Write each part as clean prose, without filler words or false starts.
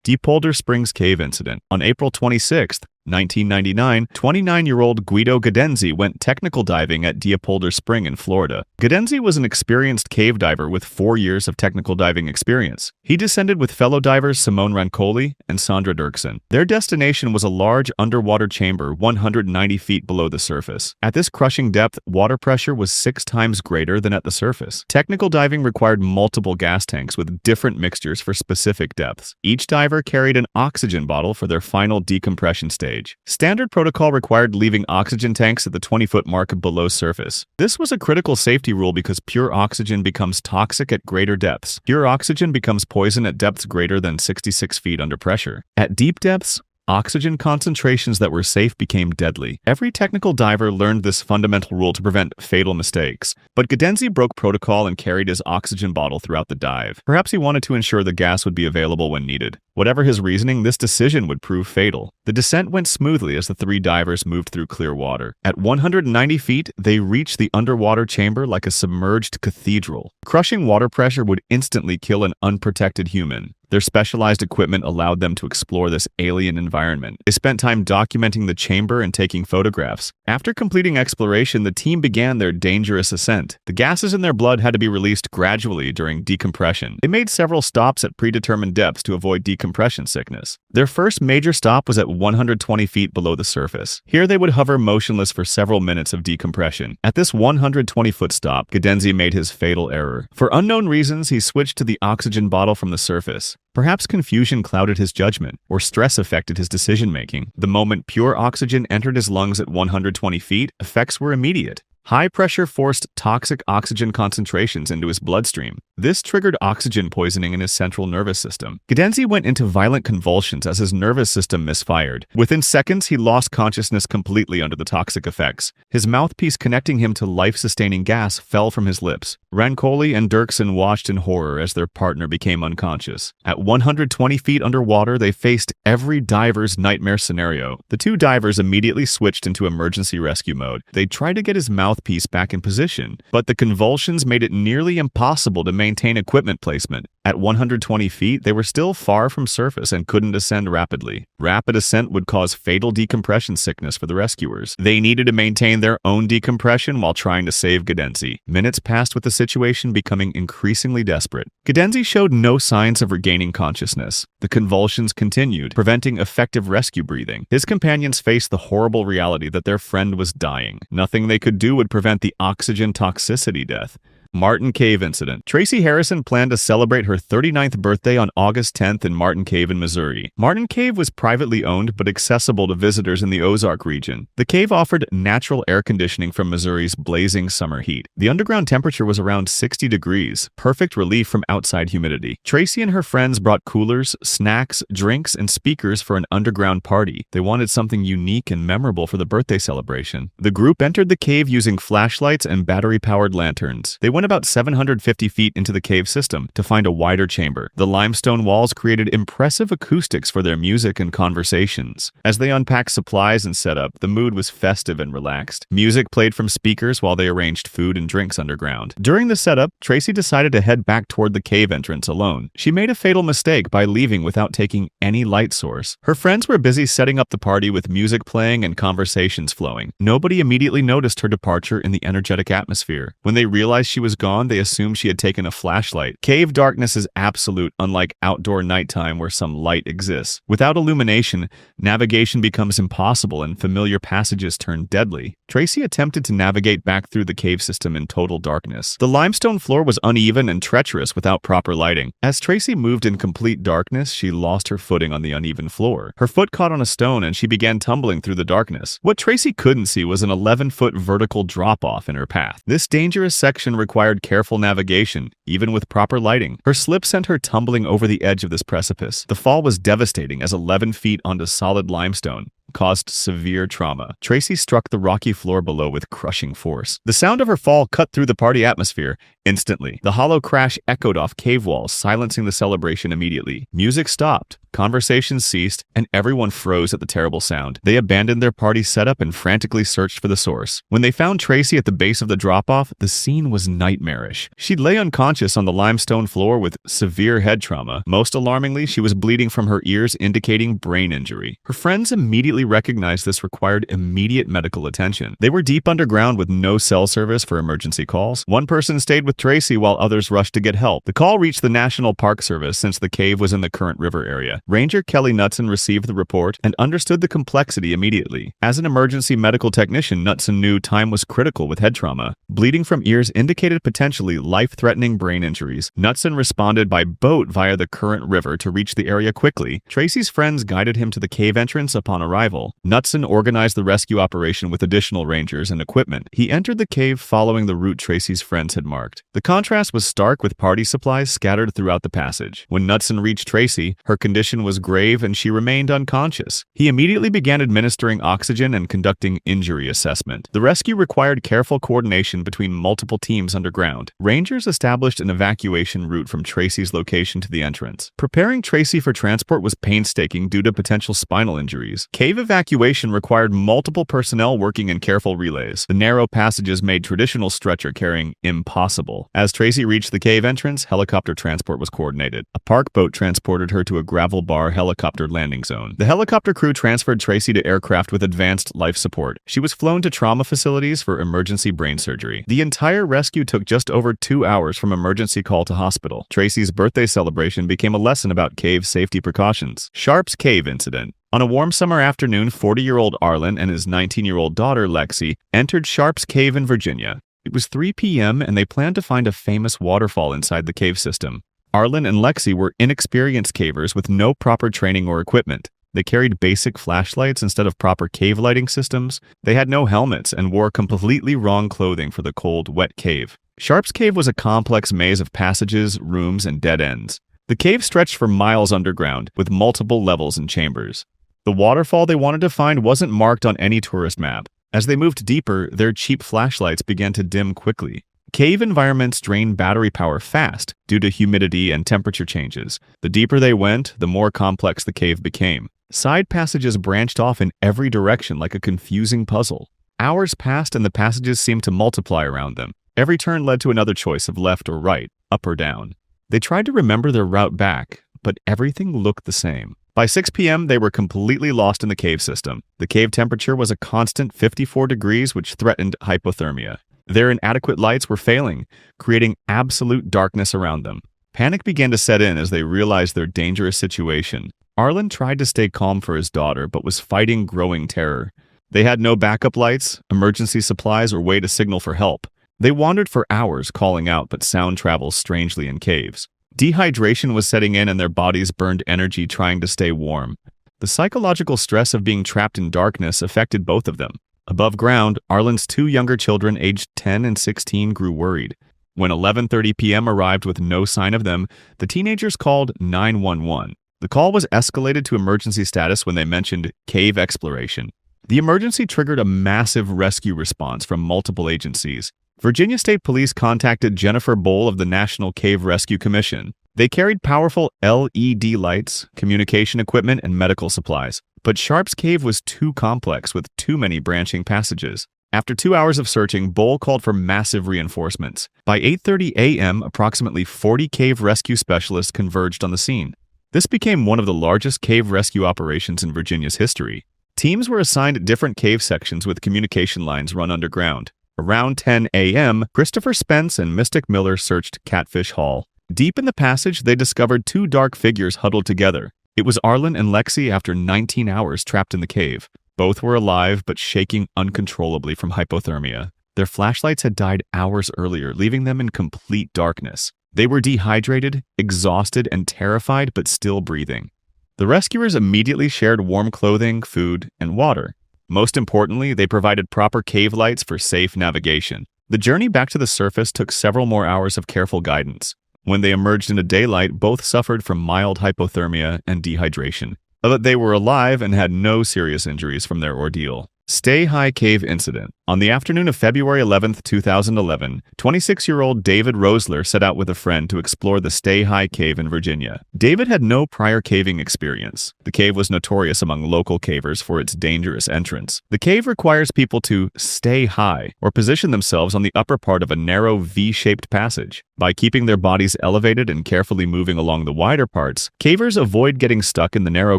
Diepolder Springs Cave Incident. On April 26, 1999, 29-year-old Guido Gadenzi went technical diving at Diepolder Spring in Florida. Gadenzi was an experienced cave diver with 4 years of technical diving experience. He descended with fellow divers Simone Rancoli and Sandra Dirksen. Their destination was a large underwater chamber 190 feet below the surface. At this crushing depth, water pressure was 6 times greater than at the surface. Technical diving required multiple gas tanks with different mixtures for specific depths. Each diver carried an oxygen bottle for their final decompression stage. Standard protocol required leaving oxygen tanks at the 20-foot mark below surface. This was a critical safety rule because pure oxygen becomes toxic at greater depths. Pure oxygen becomes poison at depths greater than 66 feet under pressure. At deep depths, oxygen concentrations that were safe became deadly. Every technical diver learned this fundamental rule to prevent fatal mistakes, but Gadenzi broke protocol and carried his oxygen bottle throughout the dive. Perhaps he wanted to ensure the gas would be available when needed. Whatever his reasoning, this decision would prove fatal. The descent went smoothly as the 3 divers moved through clear water. At 190 feet, they reached the underwater chamber like a submerged cathedral. Crushing water pressure would instantly kill an unprotected human. Their specialized equipment allowed them to explore this alien environment. They spent time documenting the chamber and taking photographs. After completing exploration, the team began their dangerous ascent. The gases in their blood had to be released gradually during decompression. They made several stops at predetermined depths to avoid decompression sickness. Their first major stop was at 120 feet below the surface. Here they would hover motionless for several minutes of decompression. At this 120-foot stop, Gadenzi made his fatal error. For unknown reasons, he switched to the oxygen bottle from the surface. Perhaps confusion clouded his judgment, or stress affected his decision-making. The moment pure oxygen entered his lungs at 120 feet, effects were immediate. High pressure forced toxic oxygen concentrations into his bloodstream. This triggered oxygen poisoning in his central nervous system. Gadenzi went into violent convulsions as his nervous system misfired. Within seconds, he lost consciousness completely under the toxic effects. His mouthpiece connecting him to life-sustaining gas fell from his lips. Rancoli and Dirksen watched in horror as their partner became unconscious. At 120 feet underwater, they faced every diver's nightmare scenario. The 2 divers immediately switched into emergency rescue mode. They tried to get his mouthpiece back in position, but the convulsions made it nearly impossible to maintain equipment placement. At 120 feet, they were still far from surface and couldn't ascend rapidly. Rapid ascent would cause fatal decompression sickness for the rescuers. They needed to maintain their own decompression while trying to save Gadenzi. Minutes passed with the situation becoming increasingly desperate. Gadenzi showed no signs of regaining consciousness. The convulsions continued, preventing effective rescue breathing. His companions faced the horrible reality that their friend was dying. Nothing they could do would prevent the oxygen toxicity death. Martin Cave Incident. Tracy Harrison planned to celebrate her 39th birthday on August 10th in Martin Cave in Missouri. Martin Cave was privately owned but accessible to visitors in the Ozark region. The cave offered natural air conditioning from Missouri's blazing summer heat. The underground temperature was around 60 degrees, perfect relief from outside humidity. Tracy and her friends brought coolers, snacks, drinks, and speakers for an underground party. They wanted something unique and memorable for the birthday celebration. The group entered the cave using flashlights and battery-powered lanterns. They went about 750 feet into the cave system to find a wider chamber. The limestone walls created impressive acoustics for their music and conversations. As they unpacked supplies and set up, the mood was festive and relaxed. Music played from speakers while they arranged food and drinks underground. During the setup, Tracy decided to head back toward the cave entrance alone. She made a fatal mistake by leaving without taking any light source. Her friends were busy setting up the party with music playing and conversations flowing. Nobody immediately noticed her departure in the energetic atmosphere. When they realized she was gone, they assumed she had taken a flashlight. Cave darkness is absolute, unlike outdoor nighttime where some light exists. Without illumination, navigation becomes impossible and familiar passages turn deadly. Tracy attempted to navigate back through the cave system in total darkness. The limestone floor was uneven and treacherous without proper lighting. As Tracy moved in complete darkness, she lost her footing on the uneven floor. Her foot caught on a stone and she began tumbling through the darkness. What Tracy couldn't see was an 11-foot vertical drop-off in her path. This dangerous section required careful navigation, even with proper lighting. Her slip sent her tumbling over the edge of this precipice. The fall was devastating as 11 feet onto solid limestone. caused severe trauma. Tracy struck the rocky floor below with crushing force. The sound of her fall cut through the party atmosphere instantly. The hollow crash echoed off cave walls, silencing the celebration immediately. Music stopped. Conversations ceased, and everyone froze at the terrible sound. They abandoned their party setup and frantically searched for the source. When they found Tracy at the base of the drop-off, the scene was nightmarish. She lay unconscious on the limestone floor with severe head trauma. Most alarmingly, she was bleeding from her ears, indicating brain injury. Her friends immediately recognized this required immediate medical attention. They were deep underground with no cell service for emergency calls. One person stayed with Tracy while others rushed to get help. The call reached the National Park Service since the cave was in the current river area. Ranger Kelly Knutson received the report and understood the complexity immediately. As an emergency medical technician, Knutson knew time was critical with head trauma. Bleeding from ears indicated potentially life-threatening brain injuries. Knutson responded by boat via the current river to reach the area quickly. Tracy's friends guided him to the cave entrance upon arrival. Knutson organized the rescue operation with additional rangers and equipment. He entered the cave following the route Tracy's friends had marked. The contrast was stark, with party supplies scattered throughout the passage. When Knutson reached Tracy, her condition was grave and she remained unconscious. He immediately began administering oxygen and conducting injury assessment. The rescue required careful coordination between multiple teams underground. Rangers established an evacuation route from Tracy's location to the entrance. Preparing Tracy for transport was painstaking due to potential spinal injuries. Cave evacuation required multiple personnel working in careful relays. The narrow passages made traditional stretcher carrying impossible. As Tracy reached the cave entrance, helicopter transport was coordinated. A park boat transported her to a gravel bar helicopter landing zone. The helicopter crew transferred Tracy to aircraft with advanced life support. She was flown to trauma facilities for emergency brain surgery. The entire rescue took just over 2 hours from emergency call to hospital. Tracy's birthday celebration became a lesson about cave safety precautions. Sharp's Cave Incident. On a warm summer afternoon, 40-year-old Arlen and his 19-year-old daughter, Lexi, entered Sharp's Cave in Virginia. It was 3 p.m. and they planned to find a famous waterfall inside the cave system. Arlen and Lexi were inexperienced cavers with no proper training or equipment. They carried basic flashlights instead of proper cave lighting systems. They had no helmets and wore completely wrong clothing for the cold, wet cave. Sharp's Cave was a complex maze of passages, rooms, and dead ends. The cave stretched for miles underground, with multiple levels and chambers. The waterfall they wanted to find wasn't marked on any tourist map. As they moved deeper, their cheap flashlights began to dim quickly. Cave environments drain battery power fast due to humidity and temperature changes. The deeper they went, the more complex the cave became. Side passages branched off in every direction like a confusing puzzle. Hours passed and the passages seemed to multiply around them. Every turn led to another choice of left or right, up or down. They tried to remember their route back, but everything looked the same. By 6 p.m., they were completely lost in the cave system. The cave temperature was a constant 54 degrees, which threatened hypothermia. Their inadequate lights were failing, creating absolute darkness around them. Panic began to set in as they realized their dangerous situation. Arlen tried to stay calm for his daughter, but was fighting growing terror. They had no backup lights, emergency supplies, or way to signal for help. They wandered for hours calling out, but sound travels strangely in caves. Dehydration was setting in and their bodies burned energy trying to stay warm. The psychological stress of being trapped in darkness affected both of them. Above ground, Arlen's 2 younger children, aged 10 and 16, grew worried. When 11:30 p.m. arrived with no sign of them, the teenagers called 911. The call was escalated to emergency status when they mentioned cave exploration. The emergency triggered a massive rescue response from multiple agencies. Virginia State Police contacted Jennifer Bowl of the National Cave Rescue Commission. They carried powerful LED lights, communication equipment, and medical supplies. But Sharp's Cave was too complex with too many branching passages. After 2 hours of searching, Bowl called for massive reinforcements. By 8:30 a.m., approximately 40 cave rescue specialists converged on the scene. This became one of the largest cave rescue operations in Virginia's history. Teams were assigned different cave sections with communication lines run underground. Around 10 a.m., Christopher Spence and Mystic Miller searched Catfish Hall. Deep in the passage, they discovered 2 dark figures huddled together. It was Arlen and Lexi after 19 hours trapped in the cave. Both were alive but shaking uncontrollably from hypothermia. Their flashlights had died hours earlier, leaving them in complete darkness. They were dehydrated, exhausted, and terrified but still breathing. The rescuers immediately shared warm clothing, food, and water. Most importantly, they provided proper cave lights for safe navigation. The journey back to the surface took several more hours of careful guidance. When they emerged into daylight, both suffered from mild hypothermia and dehydration. but they were alive and had no serious injuries from their ordeal. Stay High Cave Incident. On the afternoon of February 11, 2011, 26-year-old David Rosler set out with a friend to explore the Stay High Cave in Virginia. David had no prior caving experience. The cave was notorious among local cavers for its dangerous entrance. The cave requires people to stay high or position themselves on the upper part of a narrow V-shaped passage. By keeping their bodies elevated and carefully moving along the wider parts, cavers avoid getting stuck in the narrow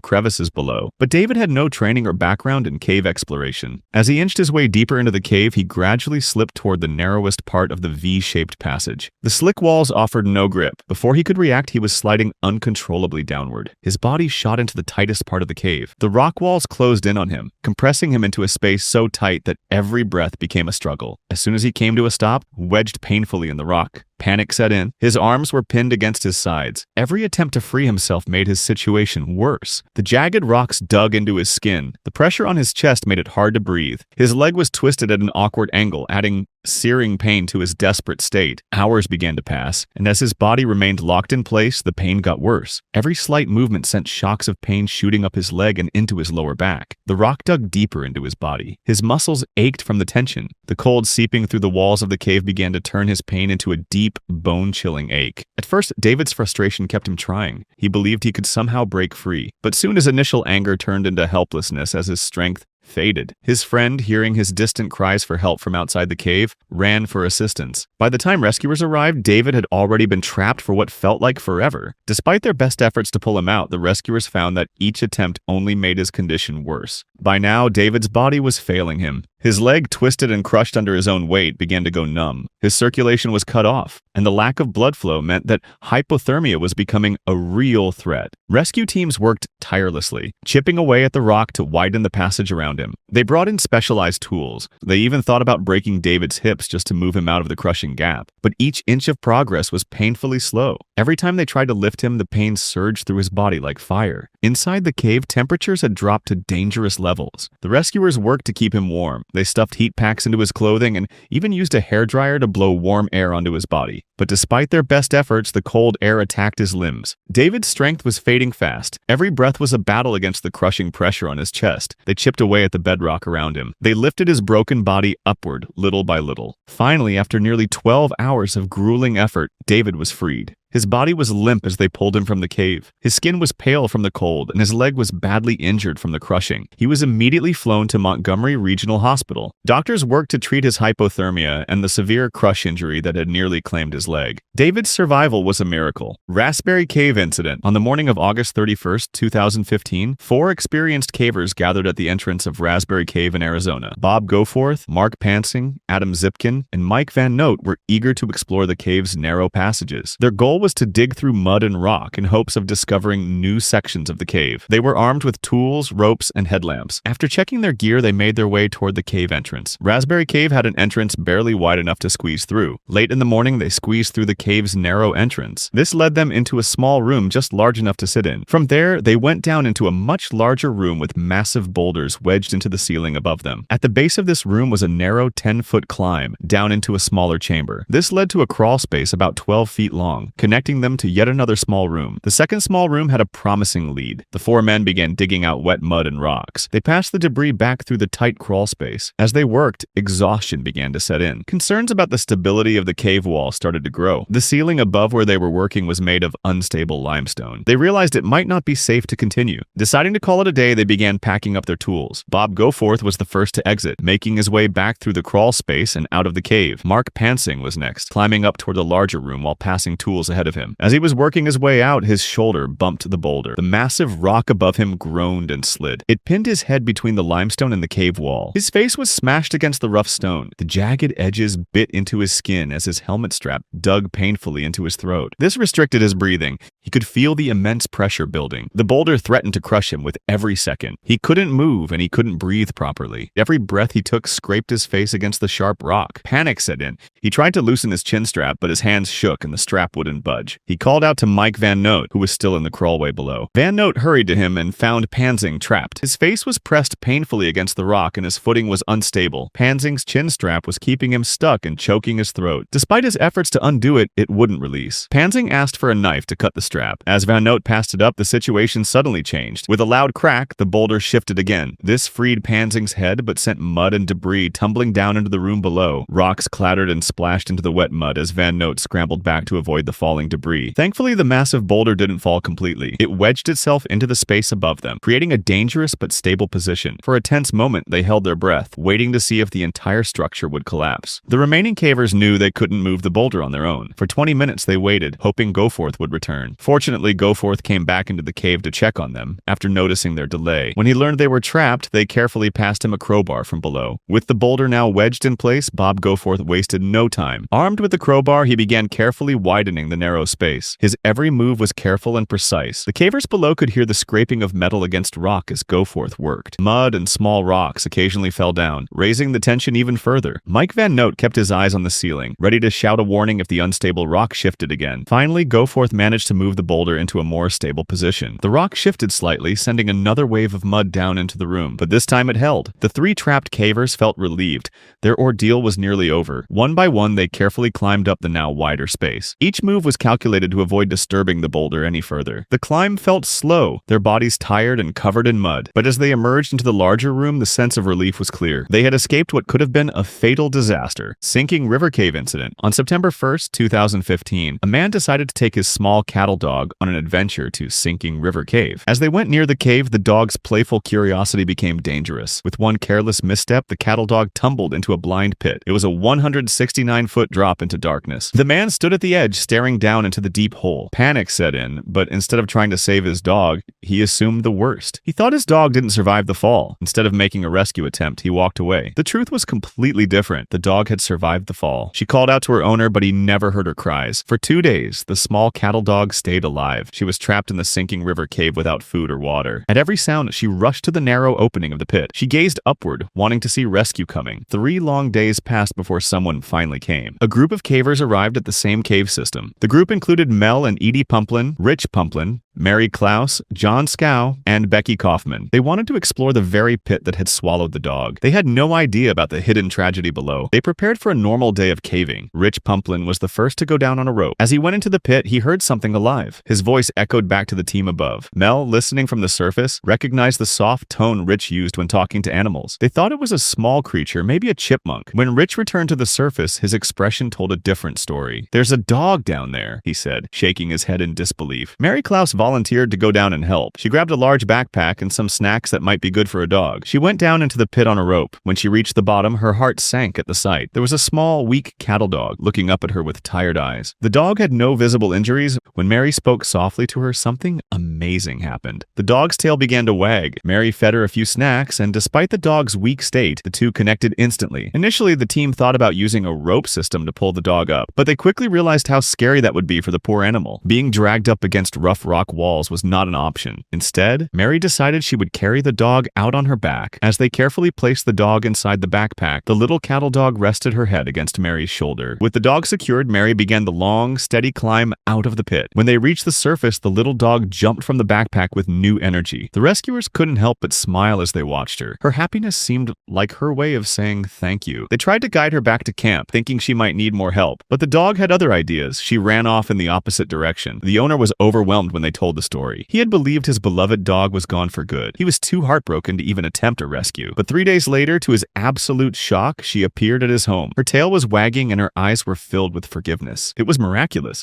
crevices below. But David had no training or background in cave exploration. As he inched his way deeper into the cave, he gradually slipped toward the narrowest part of the V-shaped passage. The slick walls offered no grip. Before he could react, he was sliding uncontrollably downward. His body shot into the tightest part of the cave. The rock walls closed in on him, compressing him into a space so tight that every breath became a struggle. As soon as he came to a stop, wedged painfully in the rock, panic set in. His arms were pinned against his sides. Every attempt to free himself made his situation worse. The jagged rocks dug into his skin. The pressure on his chest made it hard to breathe. His leg was twisted at an awkward angle, adding searing pain to his desperate state. Hours began to pass, and as his body remained locked in place, the pain got worse. Every slight movement sent shocks of pain shooting up his leg and into his lower back. The rock dug deeper into his body. His muscles ached from the tension. The cold seeping through the walls of the cave began to turn his pain into a deep, bone-chilling ache. At first, David's frustration kept him trying. He believed he could somehow break free, but soon his initial anger turned into helplessness as his strength faded. His friend, hearing his distant cries for help from outside the cave, ran for assistance. By the time rescuers arrived, David had already been trapped for what felt like forever. Despite their best efforts to pull him out, the rescuers found that each attempt only made his condition worse. By now, David's body was failing him. His leg, twisted and crushed under his own weight, began to go numb. His circulation was cut off, and the lack of blood flow meant that hypothermia was becoming a real threat. Rescue teams worked tirelessly, chipping away at the rock to widen the passage around him. They brought in specialized tools. They even thought about breaking David's hips just to move him out of the crushing gap. But each inch of progress was painfully slow. Every time they tried to lift him, the pain surged through his body like fire. Inside the cave, temperatures had dropped to dangerous levels. The rescuers worked to keep him warm. They stuffed heat packs into his clothing and even used a hairdryer to blow warm air onto his body. But despite their best efforts, the cold air attacked his limbs. David's strength was fading fast. Every breath was a battle against the crushing pressure on his chest. They chipped away at the bedrock around him. They lifted his broken body upward, little by little. Finally, after nearly 12 hours of grueling effort, David was freed. His body was limp as they pulled him from the cave. His skin was pale from the cold, and his leg was badly injured from the crushing. He was immediately flown to Montgomery Regional Hospital. Doctors worked to treat his hypothermia and the severe crush injury that had nearly claimed his leg. David's survival was a miracle. Raspberry Cave Incident. On the morning of August 31, 2015, 4 experienced cavers gathered at the entrance of Raspberry Cave in Arizona. Bob Goforth, Mark Pansing, Adam Zipkin, and Mike Van Note were eager to explore the cave's narrow passages. Their goal was to dig through mud and rock in hopes of discovering new sections of the cave. They were armed with tools, ropes, and headlamps. After checking their gear, they made their way toward the cave entrance. Raspberry Cave had an entrance barely wide enough to squeeze through. Late in the morning, they squeezed through the cave's narrow entrance. This led them into a small room just large enough to sit in. From there, they went down into a much larger room with massive boulders wedged into the ceiling above them. At the base of this room was a narrow 10-foot climb down into a smaller chamber. This led to a crawl space about 12 feet long, connecting them to yet another small room. The second small room had a promising lead. The 4 men began digging out wet mud and rocks. They passed the debris back through the tight crawl space. As they worked, exhaustion began to set in. Concerns about the stability of the cave wall started to grow. The ceiling above where they were working was made of unstable limestone. They realized it might not be safe to continue. Deciding to call it a day, they began packing up their tools. Bob Goforth was the first to exit, making his way back through the crawl space and out of the cave. Mark Pansing was next, climbing up toward the larger room while passing tools ahead of him. As he was working his way out, his shoulder bumped the boulder. The massive rock above him groaned and slid. It pinned his head between the limestone and the cave wall. His face was smashed against the rough stone. The jagged edges bit into his skin as his helmet strap dug painfully into his throat. This restricted his breathing. He could feel the immense pressure building. The boulder threatened to crush him with every second. He couldn't move and he couldn't breathe properly. Every breath he took scraped his face against the sharp rock. Panic set in. He tried to loosen his chin strap, but his hands shook and the strap wouldn't budge. budge. He called out to Mike Van Note, who was still in the crawlway below. Van Note hurried to him and found Panzing trapped. His face was pressed painfully against the rock and his footing was unstable. Panzing's chin strap was keeping him stuck and choking his throat. Despite his efforts to undo it, it wouldn't release. Panzing asked for a knife to cut the strap. As Van Note passed it up, the situation suddenly changed. With a loud crack, the boulder shifted again. This freed Panzing's head, but sent mud and debris tumbling down into the room below. Rocks clattered and splashed into the wet mud as Van Note scrambled back to avoid the falling debris. Thankfully, the massive boulder didn't fall completely. It wedged itself into the space above them, creating a dangerous but stable position. For a tense moment, they held their breath, waiting to see if the entire structure would collapse. The remaining cavers knew they couldn't move the boulder on their own. For 20 minutes, they waited, hoping Goforth would return. Fortunately, Goforth came back into the cave to check on them, after noticing their delay. When he learned they were trapped, they carefully passed him a crowbar from below. With the boulder now wedged in place, Bob Goforth wasted no time. Armed with the crowbar, he began carefully widening the narrow space. His every move was careful and precise. The cavers below could hear the scraping of metal against rock as Goforth worked. Mud and small rocks occasionally fell down, raising the tension even further. Mike Van Note kept his eyes on the ceiling, ready to shout a warning if the unstable rock shifted again. Finally, Goforth managed to move the boulder into a more stable position. The rock shifted slightly, sending another wave of mud down into the room, but this time it held. The three trapped cavers felt relieved. Their ordeal was nearly over. One by one, they carefully climbed up the now wider space. Each move was calculated to avoid disturbing the boulder any further. The climb felt slow, their bodies tired and covered in mud, but as they emerged into the larger room, the sense of relief was clear. They had escaped what could have been a fatal disaster. Sinking River Cave incident. On September 1st, 2015, a man decided to take his small cattle dog on an adventure to Sinking River Cave. As they went near the cave, the dog's playful curiosity became dangerous. With one careless misstep, the cattle dog tumbled into a blind pit. It was a 169-foot drop into darkness. The man stood at the edge, staring down into the deep hole. Panic set in, but instead of trying to save his dog, he assumed the worst. He thought his dog didn't survive the fall. Instead of making a rescue attempt, he walked away. The truth was completely different. The dog had survived the fall. She called out to her owner, but he never heard her cries. For 2 days, the small cattle dog stayed alive. She was trapped in the Sinking River Cave without food or water. At every sound, she rushed to the narrow opening of the pit. She gazed upward, wanting to see rescue coming. 3 long days passed before someone finally came. A group of cavers arrived at the same cave system. The group included Mel and Edie Pumplin, Rich Pumplin, Mary Klaus, John Scow, and Becky Kaufman. They wanted to explore the very pit that had swallowed the dog. They had no idea about the hidden tragedy below. They prepared for a normal day of caving. Rich Pumplin was the first to go down on a rope. As he went into the pit, he heard something alive. His voice echoed back to the team above. Mel, listening from the surface, recognized the soft tone Rich used when talking to animals. They thought it was a small creature, maybe a chipmunk. When Rich returned to the surface, his expression told a different story. "There's a dog down there," he said, shaking his head in disbelief. Mary Klaus volunteered to go down and help. She grabbed a large backpack and some snacks that might be good for a dog. She went down into the pit on a rope. When she reached the bottom, her heart sank at the sight. There was a small, weak cattle dog looking up at her with tired eyes. The dog had no visible injuries. When Mary spoke softly to her, something amazing happened. The dog's tail began to wag. Mary fed her a few snacks, and despite the dog's weak state, the two connected instantly. Initially, the team thought about using a rope system to pull the dog up, but they quickly realized how scary that would be for the poor animal. Being dragged up against rough rock walls was not an option. Instead, Mary decided she would carry the dog out on her back. As they carefully placed the dog inside the backpack, the little cattle dog rested her head against Mary's shoulder. With the dog secured, Mary began the long, steady climb out of the pit. When they reached the surface, the little dog jumped from the backpack with new energy. The rescuers couldn't help but smile as they watched her. Her happiness seemed like her way of saying thank you. They tried to guide her back to camp, thinking she might need more help, but the dog had other ideas. She ran off in the opposite direction. The owner was overwhelmed when they told the story. He had believed his beloved dog was gone for good. He was too heartbroken to even attempt a rescue. But 3 days later, to his absolute shock, she appeared at his home. Her tail was wagging and her eyes were filled with forgiveness. It was miraculous.